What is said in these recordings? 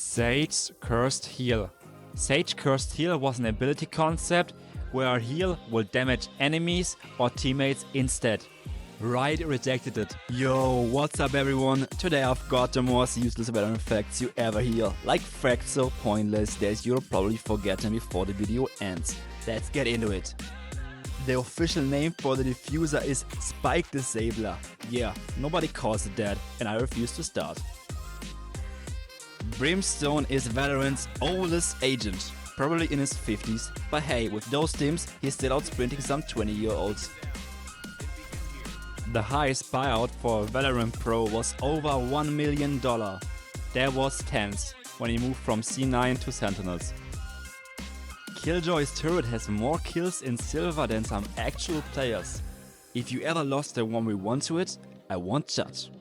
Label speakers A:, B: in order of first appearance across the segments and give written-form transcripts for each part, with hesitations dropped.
A: Sage Cursed Heal. Sage Cursed Heal was an ability concept where a heal will damage enemies or teammates instead. Riot rejected it.
B: Yo, what's up everyone? Today I've got the most useless Valorant facts you ever hear. Like facts so pointless that you'll probably forget them before the video ends. Let's get into it. The official name for the diffuser is Spike Disabler. Yeah, nobody calls it that, and I refuse to start. Brimstone is Valorant's oldest agent, probably in his 50s, but hey, with those teams, he's still out sprinting some 20-year-olds. The highest buyout for a Valorant Pro was over $1 million. That was tense when he moved from C9 to Sentinels. Killjoy's turret has more kills in silver than some actual players. If you ever lost a 1v1 to it, I won't judge.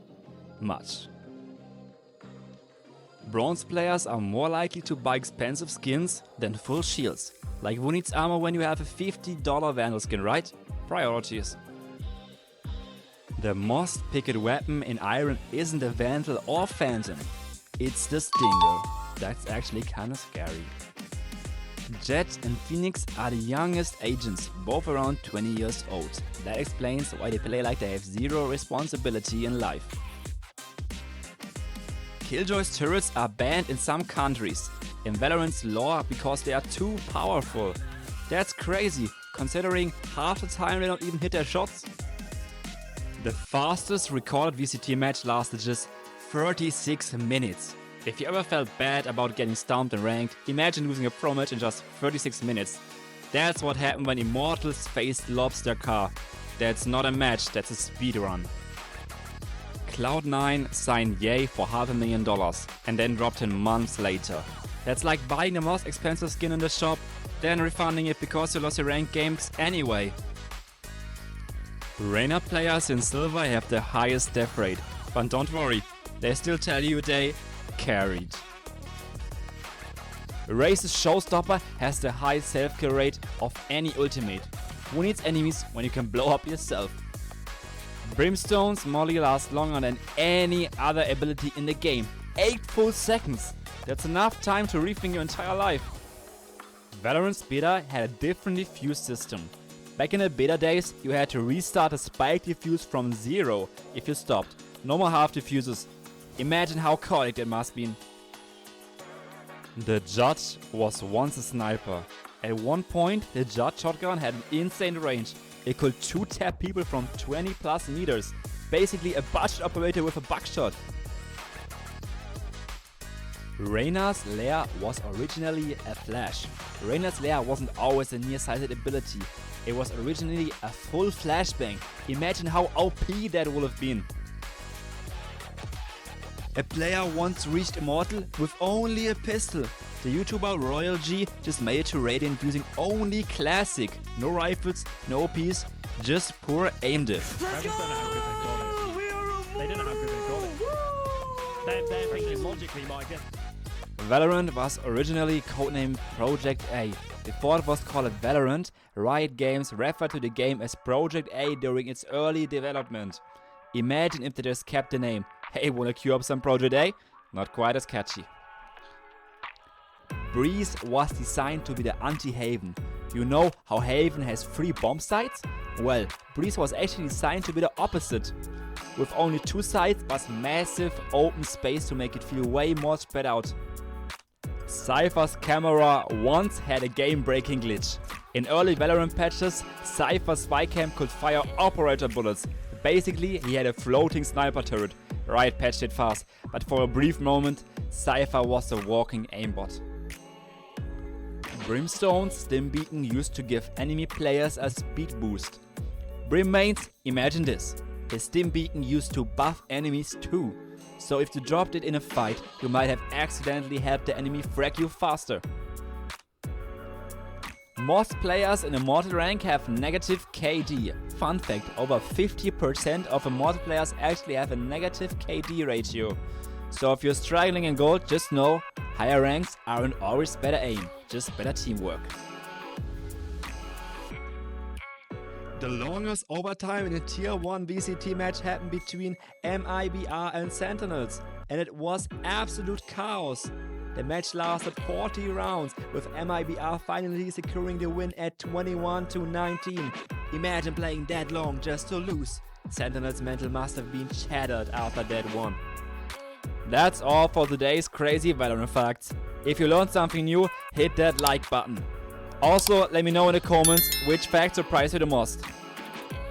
B: Much. Bronze players are more likely to buy expensive skins than full shields. Like who needs armor when you have a $50 Vandal skin, right? Priorities. The most picked weapon in Iron isn't a Vandal or Phantom. It's the Stinger. That's actually kinda scary. Jet and Phoenix are the youngest agents, both around 20 years old. That explains why they play like they have zero responsibility in life. Killjoy's turrets are banned in some countries, in Valorant's lore because they are too powerful. That's crazy, considering half the time they don't even hit their shots. The fastest recorded VCT match lasted just 36 minutes. If you ever felt bad about getting stomped in ranked, imagine losing a pro match in just 36 minutes. That's what happened when Immortals faced Lobster Car. That's not a match, that's a speedrun. Cloud9 signed Ye for $500,000 and then dropped him months later. That's like buying the most expensive skin in the shop, then refunding it because you lost your ranked games anyway. Reyna players in silver have the highest death rate, but don't worry, they still tell you they carried. Raze's Showstopper has the highest self-kill rate of any ultimate. Who needs enemies when you can blow up yourself? Brimstone's molly lasts longer than any other ability in the game. 8 full seconds! That's enough time to rethink your entire life. Valorant's beta had a different defuse system. Back in the beta days, you had to restart a spike defuse from zero if you stopped. No more half defuses. Imagine how chaotic that must have been. The Judge was once a sniper. At one point, the Judge shotgun had an insane range. It could 2-tap people from 20 plus meters. Basically a budget operator with a buckshot. Reyna's Leer was originally a flash. Reyna's Leer wasn't always a nearsighted ability. It was originally a full flashbang. Imagine how OP that would have been. A player once reached Immortal with only a pistol. The YouTuber Royal G just made it to Radiant using only classic. No rifles, no OPs, just poor aim diff.
C: Let's go! They don't know how good they got it. They're thinking logically, Mike.
A: Valorant was originally codenamed Project A. Before it was called Valorant, Riot Games referred to the game as Project A during its early development. Imagine if they just kept the name. Hey, wanna queue up some Project A? Not quite as catchy. Breeze was designed to be the anti-Haven. You know how Haven has 3 bomb sites? Well, Breeze was actually designed to be the opposite. With only 2 sites but massive open space to make it feel way more spread out. Cypher's camera once had a game-breaking glitch. In early Valorant patches, Cypher's spycam could fire operator bullets. Basically, he had a floating sniper turret. Riot patched it fast, but for a brief moment, Cypher was a walking aimbot. Brimstone's stim beacon used to give enemy players a speed boost. Brim mains, imagine this. His stim beacon used to buff enemies too. So if you dropped it in a fight, you might have accidentally helped the enemy frag you faster. Most players in Immortal rank have negative KD. Fun fact, over 50% of Immortal players actually have a negative KD ratio. So if you're struggling in gold, just know, higher ranks aren't always better aim, just better teamwork. The longest overtime in a tier 1 VCT match happened between MIBR and Sentinels, and it was absolute chaos. The match lasted 40 rounds, with MIBR finally securing the win at 21-19. Imagine playing that long just to lose. Sentinels' mental must have been shattered after that one.
B: That's all for today's crazy Valorant facts. If you learned something new, hit that like button. Also, let me know in the comments which fact surprised you the most.